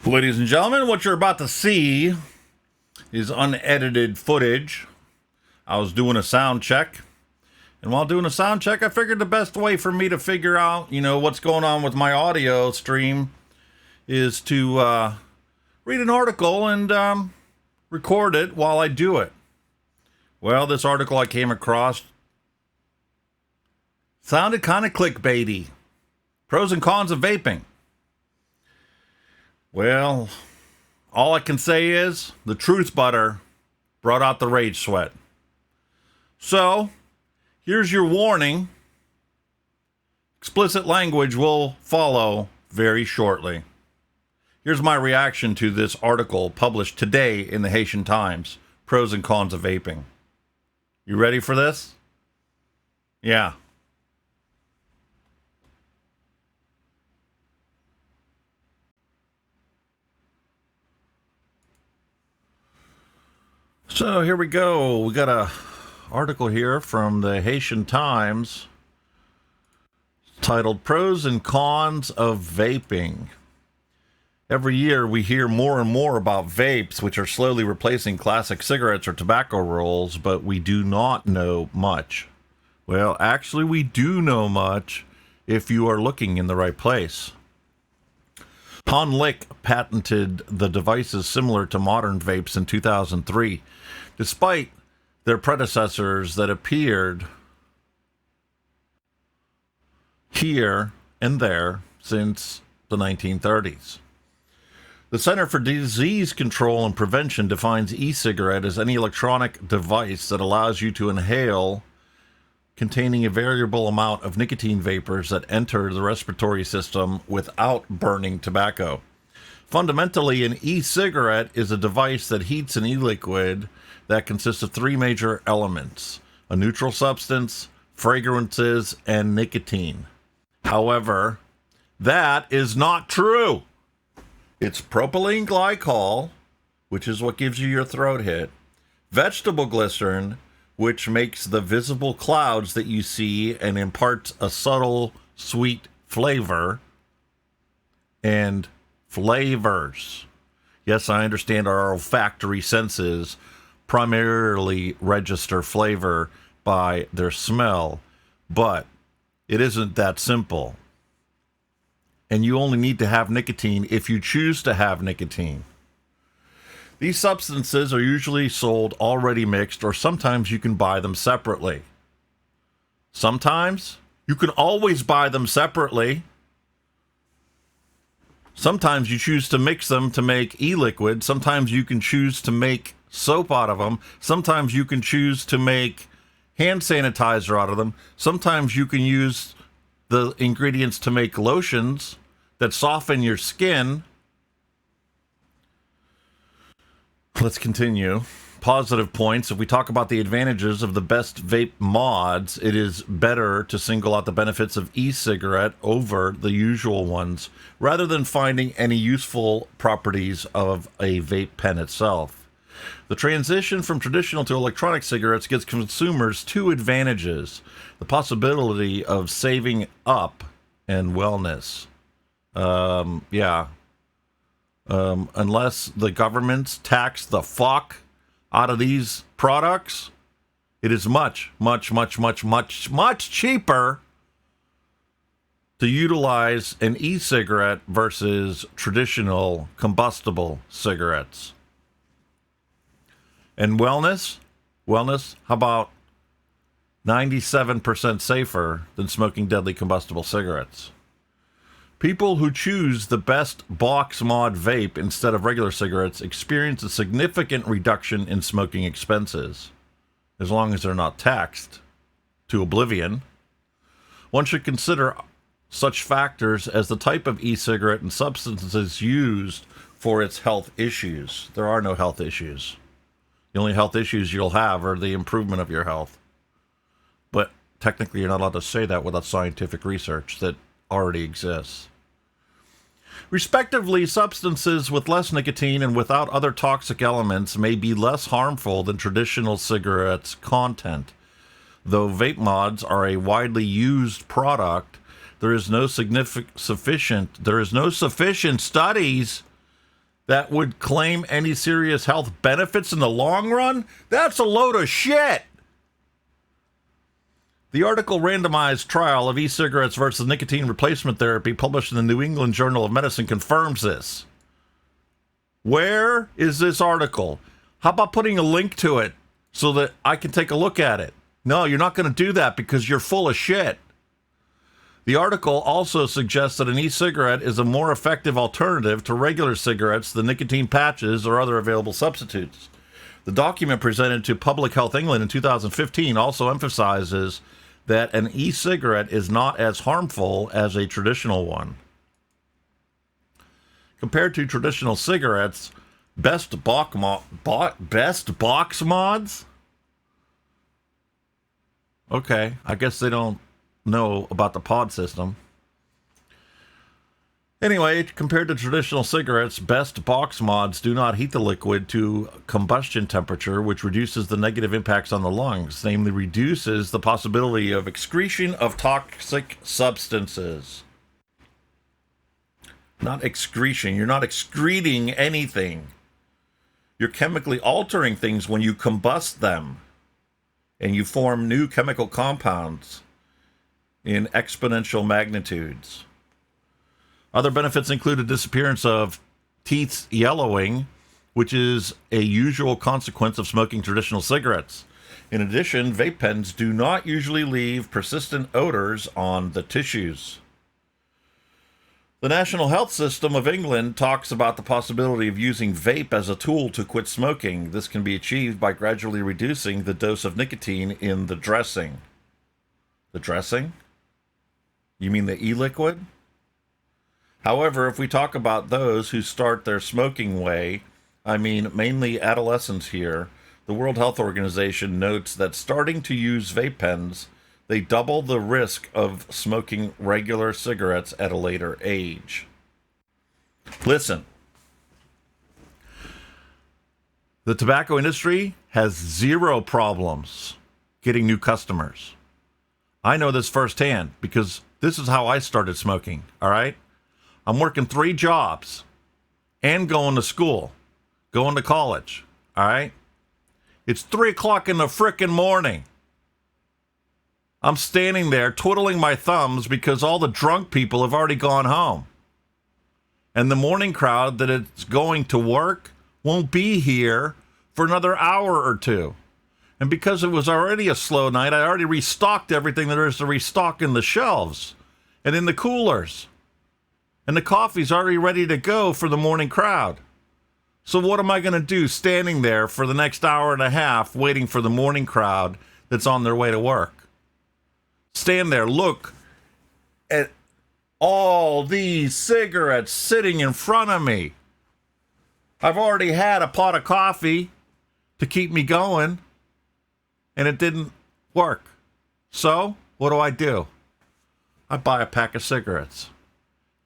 Ladies and gentlemen, what you're about to see is unedited footage. I was doing a sound check, and while doing a sound check, I figured the best way for me to figure out, what's going on with my audio stream is to read an article and record it while I do it. Well, this article I came across sounded kind of clickbaity. Pros and cons of vaping. Well, all I can say is the truth butter brought out the rage sweat. So, here's your warning. Explicit language will follow very shortly. Here's my reaction to this article published today in the Haitian Times, Pros and Cons of Vaping. You ready for this? Yeah. So here we go. We got a article here from the Haitian Times titled Pros and Cons of Vaping. Every year we hear more and more about vapes, which are slowly replacing classic cigarettes or tobacco rolls, but we do not know much. Well, actually we do know much if you are looking in the right place. Hunky patented the devices similar to modern vapes in 2003, despite their predecessors that appeared here and there since the 1930s. The Center for Disease Control and Prevention defines e-cigarette as any electronic device that allows you to inhale containing a variable amount of nicotine vapors that enter the respiratory system without burning tobacco. Fundamentally, an e-cigarette is a device that heats an e-liquid that consists of three major elements: a neutral substance, fragrances, and nicotine. However, that is not true. It's propylene glycol, which is what gives you your throat hit, vegetable glycerin, which makes the visible clouds that you see and imparts a subtle sweet flavor, and flavors. Yes, I understand our olfactory senses primarily register flavor by their smell, but it isn't that simple. And you only need to have nicotine if you choose to have nicotine. These substances are usually sold already mixed, or sometimes you can buy them separately. Sometimes you can always buy them separately. Sometimes you choose to mix them to make e-liquid. Sometimes you can choose to make soap out of them. Sometimes you can choose to make hand sanitizer out of them. Sometimes you can use the ingredients to make lotions that soften your skin. Let's continue. Positive points. If we talk about the advantages of the best vape mods, it is better to single out the benefits of e-cigarette over the usual ones, rather than finding any useful properties of a vape pen itself. The transition from traditional to electronic cigarettes gives consumers two advantages: the possibility of saving up and wellness. Unless the governments tax the fuck out of these products, it is much cheaper to utilize an e-cigarette versus traditional combustible cigarettes. And wellness, how about 97% safer than smoking deadly combustible cigarettes? People who choose the best box mod vape instead of regular cigarettes experience a significant reduction in smoking expenses, as long as they're not taxed to oblivion. One should consider such factors as the type of e-cigarette and substances used for its health issues. There are no health issues. The only health issues you'll have are the improvement of your health. But technically you're not allowed to say that without scientific research that already exists. Respectively, substances with less nicotine and without other toxic elements may be less harmful than traditional cigarettes' content. Though vape mods are a widely used product, there is no sufficient studies that would claim any serious health benefits in the long run? That's a load of shit. The article Randomized Trial of E-Cigarettes versus Nicotine Replacement Therapy, published in the New England Journal of Medicine, confirms this. Where is this article? How about putting a link to it so that I can take a look at it? No, you're not going to do that because you're full of shit. The article also suggests that an e-cigarette is a more effective alternative to regular cigarettes than nicotine patches or other available substitutes. The document presented to Public Health England in 2015 also emphasizes that an e-cigarette is not as harmful as a traditional one. Compared to traditional cigarettes, best box mods? Okay, I guess they don't know about the pod system. Anyway, compared to traditional cigarettes, best box mods do not heat the liquid to combustion temperature, which reduces the negative impacts on the lungs, namely reduces the possibility of excretion of toxic substances. Not excretion. You're not excreting anything. You're chemically altering things when you combust them, and you form new chemical compounds in exponential magnitudes. Other benefits include a disappearance of teeth yellowing, which is a usual consequence of smoking traditional cigarettes. In addition, vape pens do not usually leave persistent odors on the tissues. The National Health System of England talks about the possibility of using vape as a tool to quit smoking. This can be achieved by gradually reducing the dose of nicotine in the dressing. The dressing? You mean the e-liquid? However, if we talk about those who start their smoking way, I mean mainly adolescents here, the World Health Organization notes that starting to use vape pens, they double the risk of smoking regular cigarettes at a later age. Listen, the tobacco industry has zero problems getting new customers. I know this firsthand because this is how I started smoking, all right? I'm working 3 jobs and going to school, going to college, all right? It's 3 o'clock in the frickin' morning. I'm standing there twiddling my thumbs because all the drunk people have already gone home. And the morning crowd that is going to work won't be here for another hour or 2. And because it was already a slow night, I already restocked everything there is to restock in the shelves and in the coolers. And the coffee's already ready to go for the morning crowd. So what am I going to do standing there for the next hour and a half waiting for the morning crowd that's on their way to work? Stand there, look at all these cigarettes sitting in front of me. I've already had a pot of coffee to keep me going, and it didn't work. So, what do? I buy a pack of cigarettes,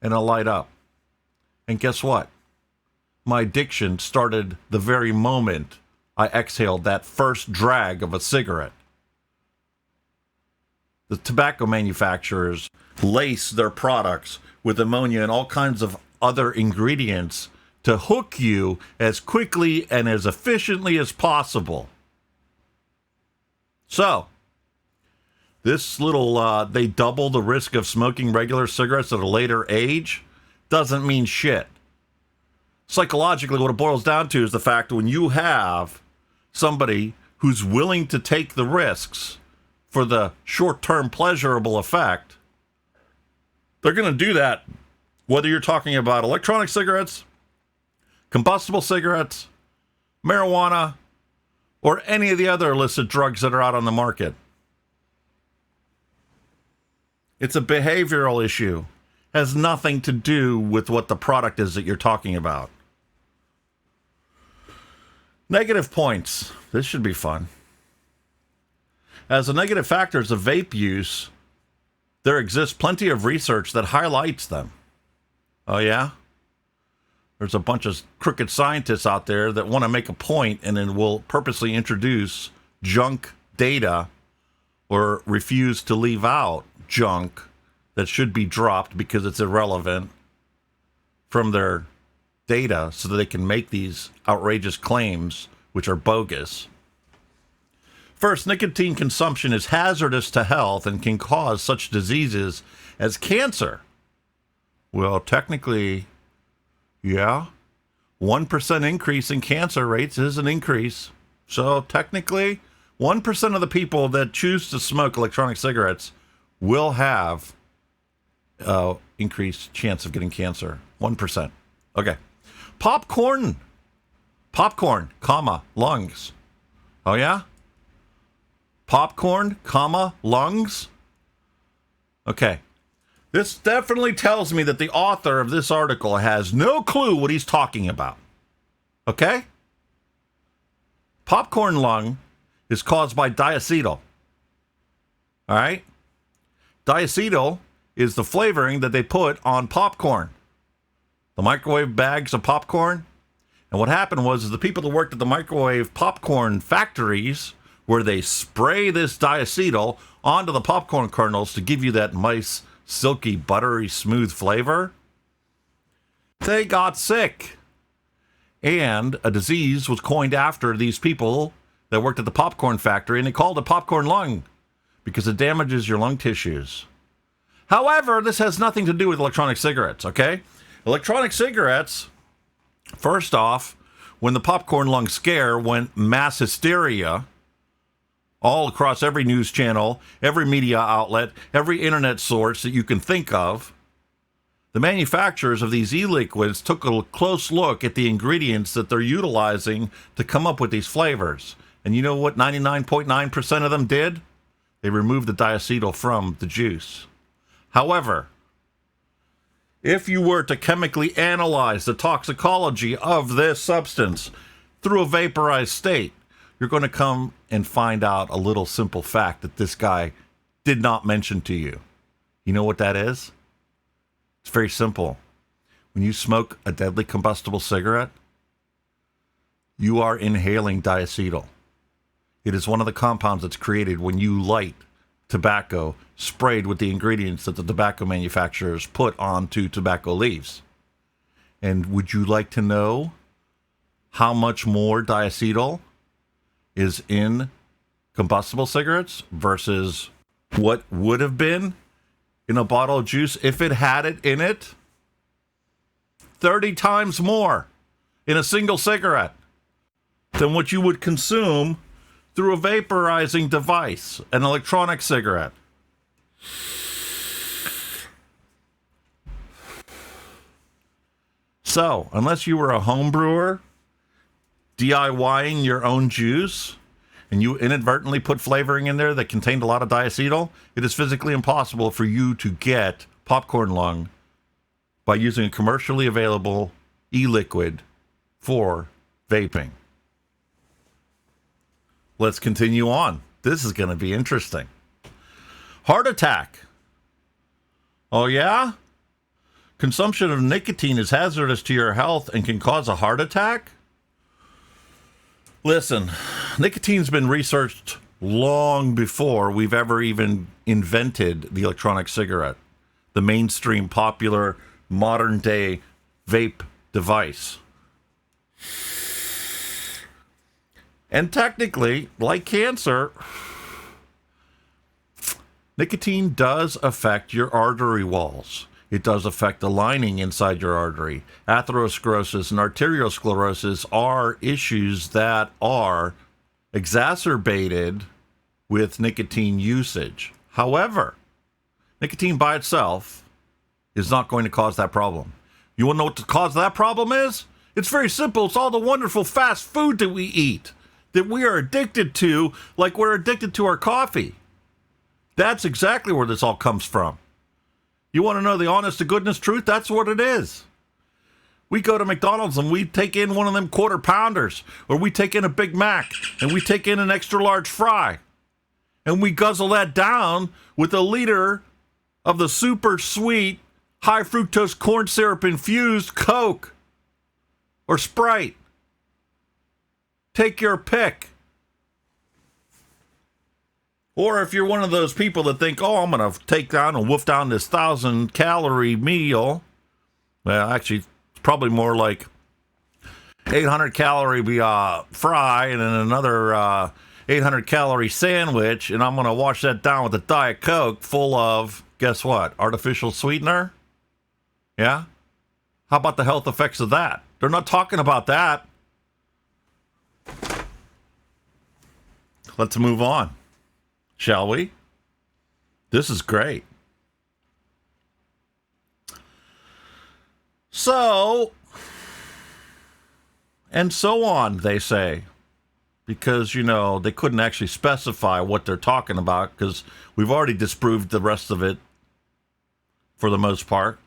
and I light up. And guess what? My addiction started the very moment I exhaled that first drag of a cigarette. The tobacco manufacturers lace their products with ammonia and all kinds of other ingredients to hook you as quickly and as efficiently as possible. So, this little, they double the risk of smoking regular cigarettes at a later age doesn't mean shit. Psychologically, what it boils down to is the fact that when you have somebody who's willing to take the risks for the short-term pleasurable effect, they're going to do that whether you're talking about electronic cigarettes, combustible cigarettes, marijuana, or any of the other illicit drugs that are out on the market. It's a behavioral issue. It has nothing to do with what the product is that you're talking about. Negative points. This should be fun. As the negative factors of vape use, there exists plenty of research that highlights them. Oh, yeah? There's a bunch of crooked scientists out there that want to make a point and then will purposely introduce junk data or refuse to leave out junk that should be dropped because it's irrelevant from their data so that they can make these outrageous claims, which are bogus. First, nicotine consumption is hazardous to health and can cause such diseases as cancer. Well, technically, yeah. 1% increase in cancer rates is an increase. So technically, 1% of the people that choose to smoke electronic cigarettes will have increased chance of getting cancer. 1%. Okay. Popcorn, comma, lungs. Oh, yeah? Popcorn, comma, lungs? Okay. This definitely tells me that the author of this article has no clue what he's talking about. Okay? Popcorn lung is caused by diacetyl. All right? Diacetyl is the flavoring that they put on popcorn. The microwave bags of popcorn. And what happened was the people that worked at the microwave popcorn factories, where they spray this diacetyl onto the popcorn kernels to give you that nice, silky, buttery, smooth flavor, they got sick. And a disease was coined after these people that worked at the popcorn factory, and they called it popcorn lung because it damages your lung tissues. However, this has nothing to do with electronic cigarettes, okay? Electronic cigarettes, first off, when the popcorn lung scare went mass hysteria all across every news channel, every media outlet, every internet source that you can think of, the manufacturers of these e-liquids took a close look at the ingredients that they're utilizing to come up with these flavors. And you know what 99.9% of them did? They removed the diacetyl from the juice. However, if you were to chemically analyze the toxicology of this substance through a vaporized state, you're going to come and find out a little simple fact that this guy did not mention to you. You know what that is? It's very simple. When you smoke a deadly combustible cigarette, you are inhaling diacetyl. It is one of the compounds that's created when you light tobacco sprayed with the ingredients that the tobacco manufacturers put onto tobacco leaves. And would you like to know how much more diacetyl is in combustible cigarettes versus what would have been in a bottle of juice if it had it in it? 30 times more in a single cigarette than what you would consume through a vaporizing device, an electronic cigarette. So, unless you were a home brewer, DIYing your own juice, and you inadvertently put flavoring in there that contained a lot of diacetyl, it is physically impossible for you to get popcorn lung by using a commercially available e-liquid for vaping. Let's continue on. This is going to be interesting. Heart attack. Oh, yeah? Consumption of nicotine is hazardous to your health and can cause a heart attack? Listen, nicotine's been researched long before we've ever even invented the electronic cigarette, the mainstream, popular, modern-day vape device. And technically, like cancer, nicotine does affect your artery walls. It does affect the lining inside your artery. Atherosclerosis and arteriosclerosis are issues that are exacerbated with nicotine usage. However, nicotine by itself is not going to cause that problem. You want to know what the cause of that problem is? It's very simple. It's all the wonderful fast food that we eat, that we are addicted to, like we're addicted to our coffee. That's exactly where this all comes from. You want to know the honest to goodness truth? That's what it is. We go to McDonald's and we take in one of them quarter pounders, or we take in a Big Mac and we take in an extra large fry, and we guzzle that down with a liter of the super sweet high fructose corn syrup infused Coke or Sprite. Take your pick. Or if you're one of those people that think, oh, I'm going to take down and wolf down this 1,000-calorie meal. Well, actually, it's probably more like 800 calorie fry and then another 800 calorie sandwich, and I'm going to wash that down with a Diet Coke full of, guess what, artificial sweetener? Yeah? How about the health effects of that? They're not talking about that. Let's move on, shall we? This is great. So, and so on, they say. Because, you know, they couldn't actually specify what they're talking about because we've already disproved the rest of it for the most part.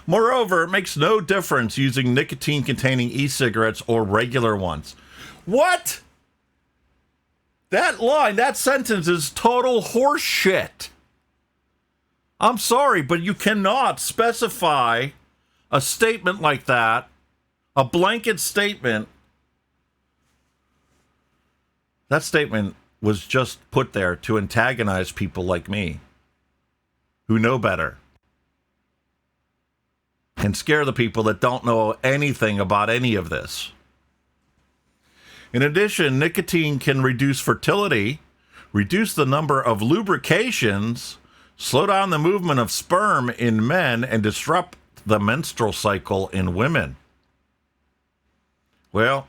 Moreover, it makes no difference using nicotine-containing e-cigarettes or regular ones. What? That line, that sentence is total horse shit. I'm sorry, but you cannot specify a statement like that, a blanket statement. That statement was just put there to antagonize people like me who know better and scare the people that don't know anything about any of this. In addition, nicotine can reduce fertility, reduce the number of lubrications, slow down the movement of sperm in men, and disrupt the menstrual cycle in women. Well,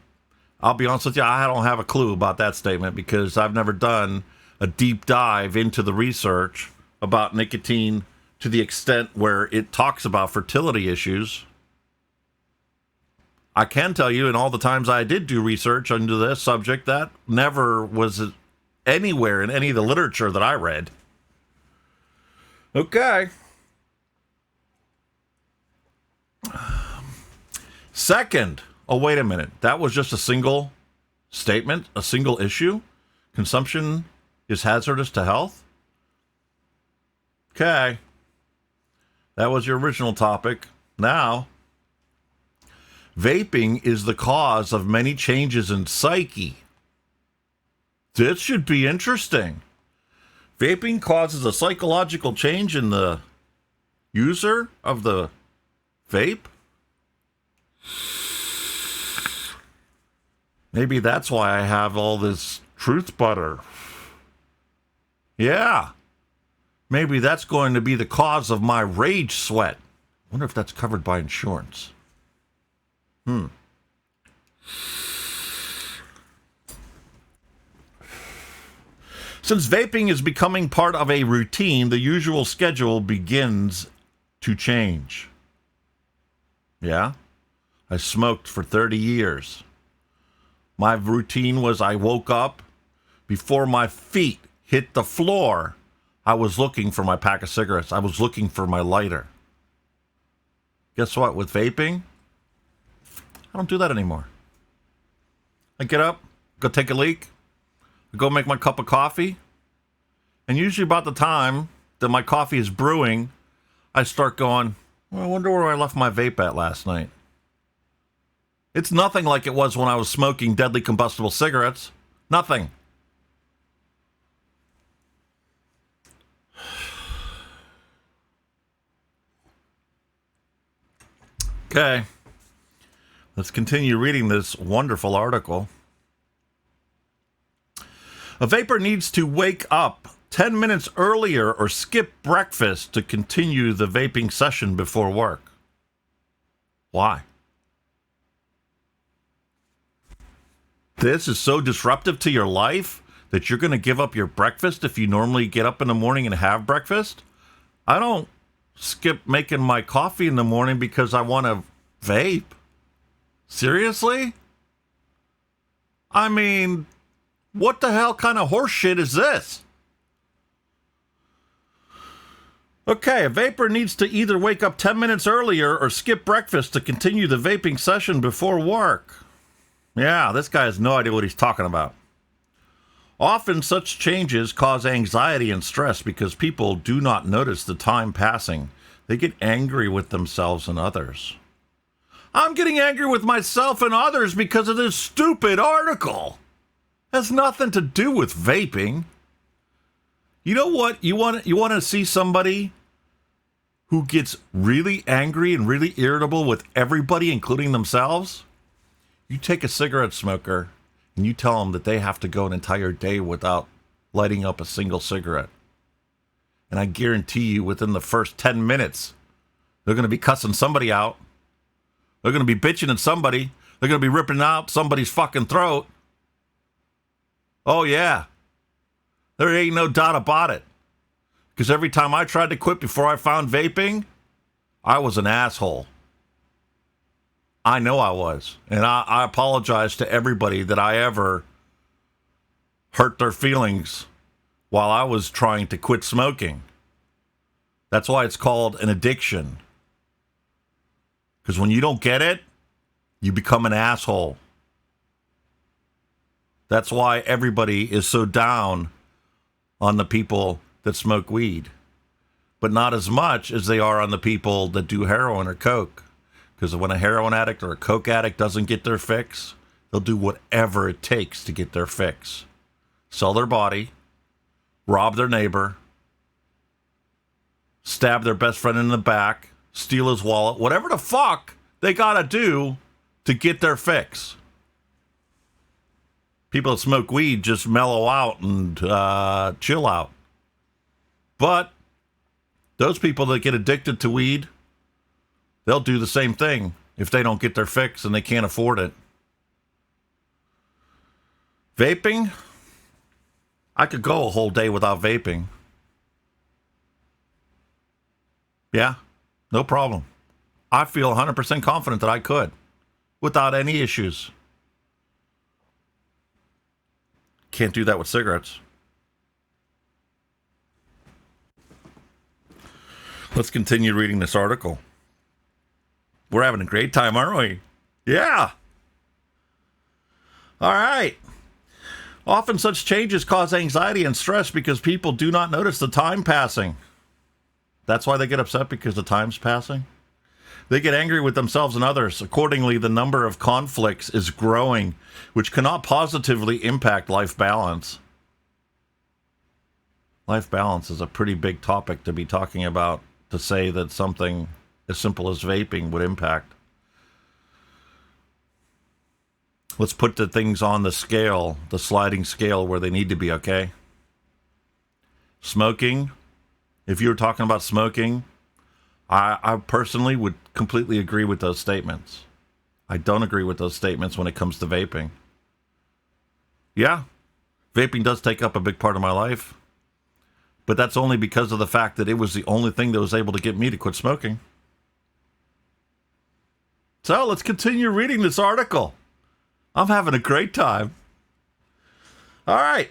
I'll be honest with you, I don't have a clue about that statement because I've never done a deep dive into the research about nicotine to the extent where it talks about fertility issues. I can tell you, in all the times I did do research into this subject, that never was anywhere in any of the literature that I read. Okay. Second, oh, wait a minute. That was just a single statement, a single issue? Consumption is hazardous to health? Okay. That was your original topic. Now, vaping is the cause of many changes in psyche. This should be interesting. Vaping causes a psychological change in the user of the vape? Maybe that's why I have all this truth butter. Yeah. Maybe that's going to be the cause of my rage sweat. I wonder if that's covered by insurance. Since vaping is becoming part of a routine, the usual schedule begins to change. Yeah? I smoked for 30 years. My routine was I woke up, before my feet hit the floor, I was looking for my pack of cigarettes. I was looking for my lighter. Guess what? With vaping, I don't do that anymore. I get up, go take a leak, go make my cup of coffee, and usually about the time that my coffee is brewing, I start going, well, I wonder where I left my vape at last night. It's nothing like it was when I was smoking deadly combustible cigarettes. Nothing. Okay. Let's continue reading this wonderful article. A vapor needs to wake up 10 minutes earlier or skip breakfast to continue the vaping session before work. Why? This is so disruptive to your life that you're going to give up your breakfast if you normally get up in the morning and have breakfast? I don't skip making my coffee in the morning because I want to vape. Seriously? I mean, what the hell kind of horse shit is this? Okay, a vapor needs to either wake up 10 minutes earlier or skip breakfast to continue the vaping session before work. Yeah, this guy has no idea what he's talking about. Often such changes cause anxiety and stress because people do not notice the time passing. They get angry with themselves and others. I'm getting angry with myself and others because of this stupid article. It has nothing to do with vaping. You know what? You want to see somebody who gets really angry and really irritable with everybody, including themselves? You take a cigarette smoker and you tell them that they have to go an entire day without lighting up a single cigarette. And I guarantee you within the first 10 minutes, they're going to be cussing somebody out. They're going to be bitching at somebody. They're going to be ripping out somebody's fucking throat. Oh, yeah. There ain't no doubt about it. Because every time I tried to quit before I found vaping, I was an asshole. I know I was. And I apologize to everybody that I ever hurt their feelings while I was trying to quit smoking. That's why it's called an addiction. Because when you don't get it, you become an asshole. That's why everybody is so down on the people that smoke weed. But not as much as they are on the people that do heroin or coke. Because when a heroin addict or a coke addict doesn't get their fix, they'll do whatever it takes to get their fix. Sell their body, rob their neighbor, stab their best friend in the back, steal his wallet, whatever the fuck they gotta do to get their fix. People that smoke weed just mellow out and chill out. But those people that get addicted to weed, they'll do the same thing if they don't get their fix and they can't afford it. Vaping, I could go a whole day without vaping. Yeah, no problem. I feel 100% confident that I could without any issues. Can't do that with cigarettes. Let's continue reading this article. We're having a great time, aren't we? Yeah. All right. Often such changes cause anxiety and stress because people do not notice the time passing. That's why they get upset, because the time's passing. They get angry with themselves and others. Accordingly, the number of conflicts is growing, which cannot positively impact life balance. Life balance is a pretty big topic to be talking about, to say that something as simple as vaping would impact. Let's put the things on the scale, the sliding scale, where they need to be, okay? Smoking. If you were talking about smoking, I personally would completely agree with those statements. I don't agree with those statements when it comes to vaping. Yeah, vaping does take up a big part of my life, but that's only because of the fact that it was the only thing that was able to get me to quit smoking. So let's continue reading this article. I'm having a great time. All right.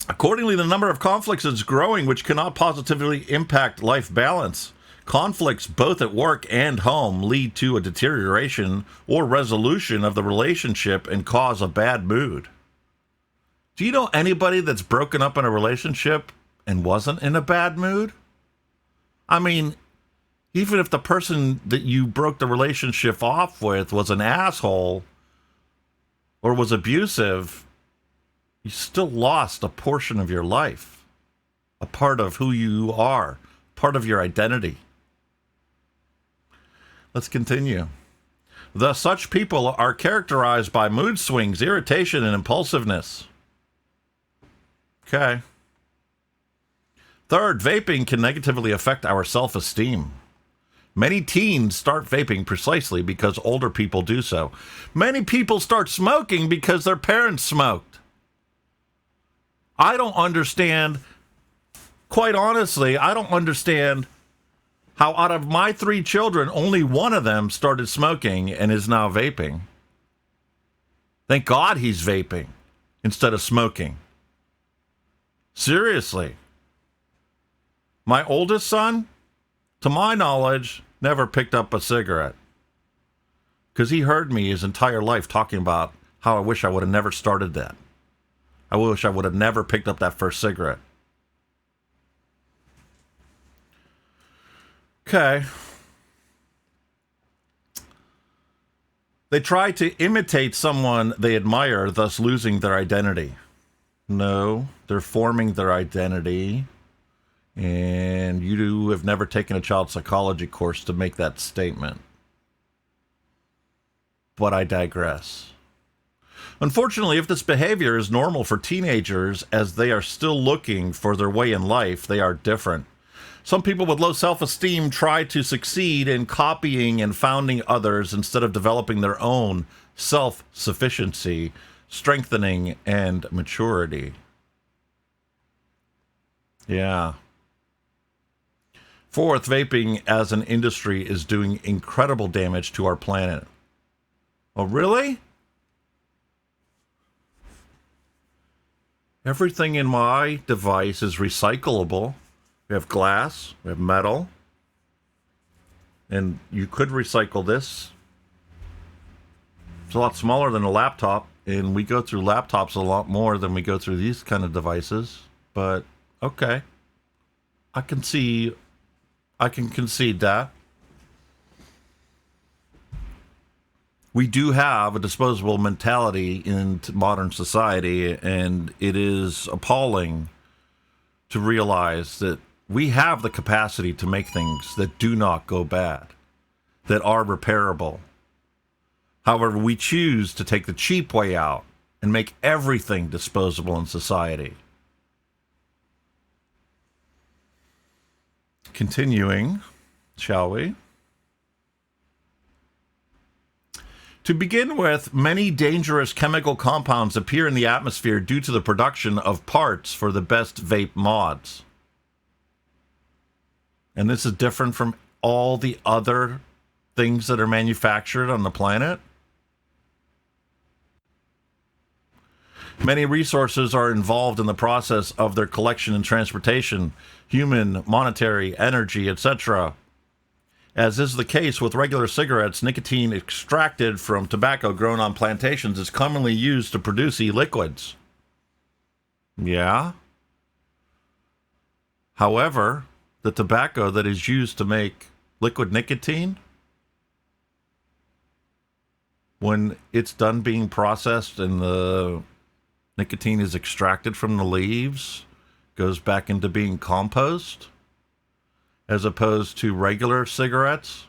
Accordingly, the number of conflicts is growing, which cannot positively impact life balance. Conflicts both at work and home lead to a deterioration or resolution of the relationship and cause a bad mood. Do you know anybody that's broken up in a relationship and wasn't in a bad mood? I mean, even if the person that you broke the relationship off with was an asshole or was abusive, you still lost a portion of your life, a part of who you are, part of your identity. Let's continue. Thus, such people are characterized by mood swings, irritation, and impulsiveness. Okay. Third, vaping can negatively affect our self-esteem. Many teens start vaping precisely because older people do so. Many people start smoking because their parents smoked. I don't understand, quite honestly, I don't understand how out of my 3 children, only one of them started smoking and is now vaping. Thank God he's vaping instead of smoking. Seriously. My oldest son, to my knowledge, never picked up a cigarette. Because he heard me his entire life talking about how I wish I would have never started that. I wish I would have never picked up that first cigarette. Okay. They try to imitate someone they admire, thus losing their identity. No, they're forming their identity. And you have never taken a child psychology course to make that statement. but I digress. Unfortunately, if this behavior is normal for teenagers as they are still looking for their way in life, they are different. Some people with low self-esteem try to succeed in copying and founding others instead of developing their own self-sufficiency, strengthening, and maturity. Yeah. Fourth, vaping as an industry is doing incredible damage to our planet. Oh, really? Everything in my device is recyclable. We have glass, we have metal, and you could recycle this. It's a lot smaller than a laptop, and we go through laptops a lot more than we go through these kind of devices. But, okay. I can concede that. We do have a disposable mentality in modern society, and it is appalling to realize that we have the capacity to make things that do not go bad, that are repairable. However, we choose to take the cheap way out and make everything disposable in society. Continuing, shall we? To begin with, many dangerous chemical compounds appear in the atmosphere due to the production of parts for the best vape mods. And this is different from all the other things that are manufactured on the planet. Many resources are involved in the process of their collection and transportation, human, monetary, energy, etc. As is the case with regular cigarettes, nicotine extracted from tobacco grown on plantations is commonly used to produce e-liquids. Yeah. However, the tobacco that is used to make liquid nicotine, when it's done being processed and the nicotine is extracted from the leaves, goes back into being compost, as opposed to regular cigarettes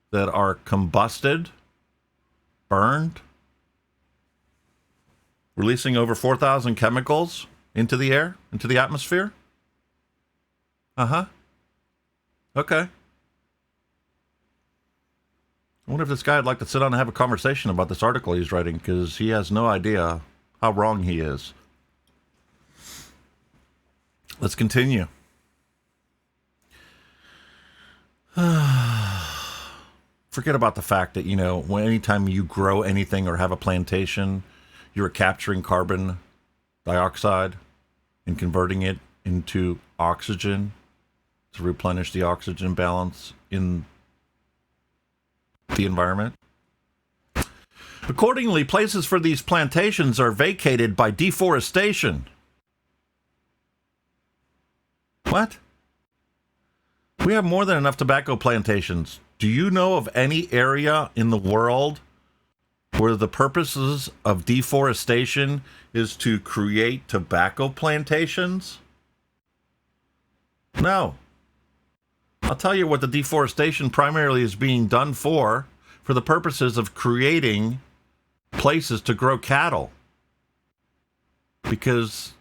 that are combusted, burned, releasing over 4,000 chemicals into the air, into the atmosphere. Uh-huh. Okay. I wonder if this guy would like to sit down and have a conversation about this article he's writing, because he has no idea how wrong he is. Let's continue. Forget about the fact that, anytime you grow anything or have a plantation, you're capturing carbon dioxide and converting it into oxygen to replenish the oxygen balance in the environment. Accordingly, places for these plantations are vacated by deforestation. What? We have more than enough tobacco plantations. Do you know of any area in the world where the purposes of deforestation is to create tobacco plantations? No. I'll tell you what the deforestation primarily is being done for the purposes of creating places to grow cattle. Because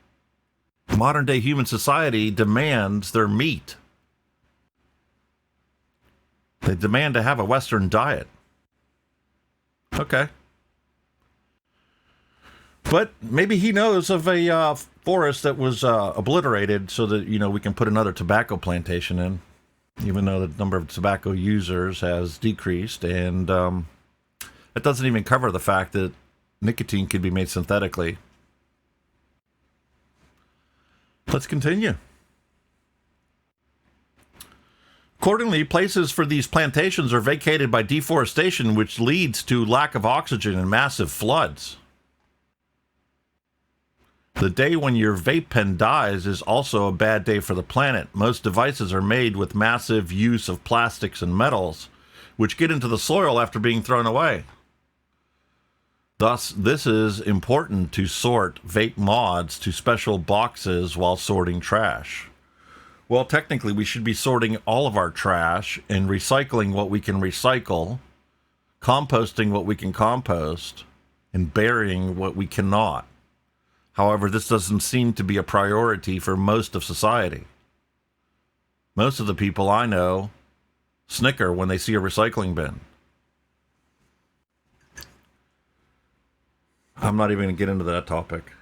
modern day human society demands their meat. They demand to have a Western diet. Okay. But maybe he knows of a forest that was obliterated so that, we can put another tobacco plantation in, even though the number of tobacco users has decreased. And that doesn't even cover the fact that nicotine could be made synthetically. Let's continue. Accordingly, places for these plantations are vacated by deforestation, which leads to lack of oxygen and massive floods. The day when your vape pen dies is also a bad day for the planet. Most devices are made with massive use of plastics and metals, which get into the soil after being thrown away. Thus, this is important to sort vape mods to special boxes while sorting trash. Well, technically, we should be sorting all of our trash and recycling what we can recycle composting what we can compost and burying what we cannot. However, this doesn't seem to be a priority for most of society. Most of the people I know snicker when they see a recycling bin. I'm not even going to get into that topic.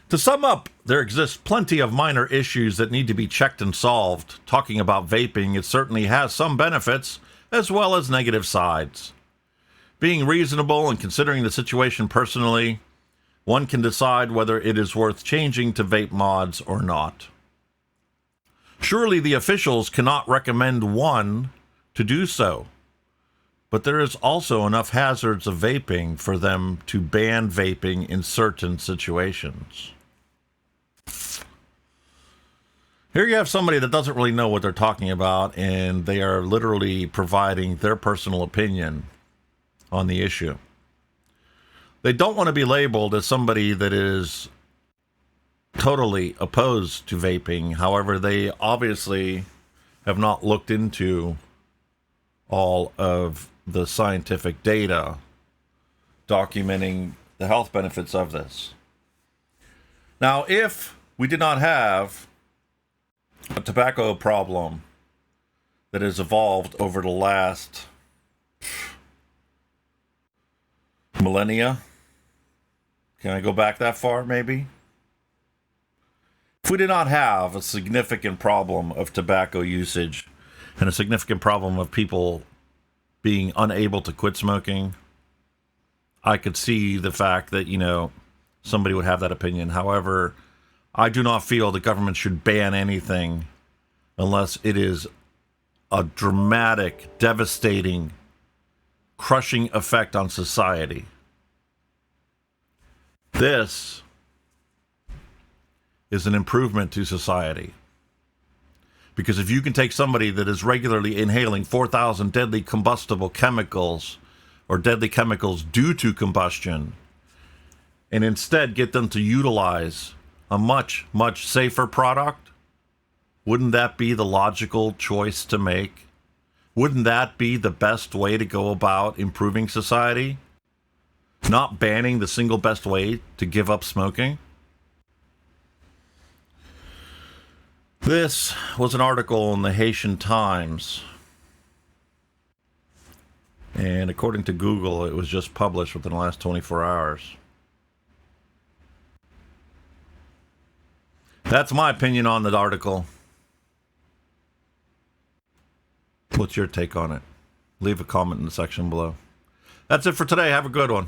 To sum up, there exists plenty of minor issues that need to be checked and solved. Talking about vaping, it certainly has some benefits as well as negative sides. Being reasonable and considering the situation personally, one can decide whether it is worth changing to vape mods or not. Surely the officials cannot recommend one to do so, but there is also enough hazards of vaping for them to ban vaping in certain situations. Here you have somebody that doesn't really know what they're talking about, and they are literally providing their personal opinion on the issue. They don't want to be labeled as somebody that is totally opposed to vaping. However, they obviously have not looked into all of the scientific data documenting the health benefits of this. Now, if we did not have a tobacco problem that has evolved over the last millennia, can I go back that far, maybe? If we did not have a significant problem of tobacco usage and a significant problem of people being unable to quit smoking, I could see the fact that, somebody would have that opinion. However, I do not feel the government should ban anything unless it is a dramatic, devastating, crushing effect on society. This is an improvement to society. Because if you can take somebody that is regularly inhaling 4,000 deadly combustible chemicals or deadly chemicals due to combustion and instead get them to utilize a much, much safer product, wouldn't that be the logical choice to make? Wouldn't that be the best way to go about improving society? Not banning the single best way to give up smoking? This was an article in the Haitian Times. And according to Google, it was just published within the last 24 hours. That's my opinion on that article. What's your take on it? Leave a comment in the section below. That's it for today. Have a good one.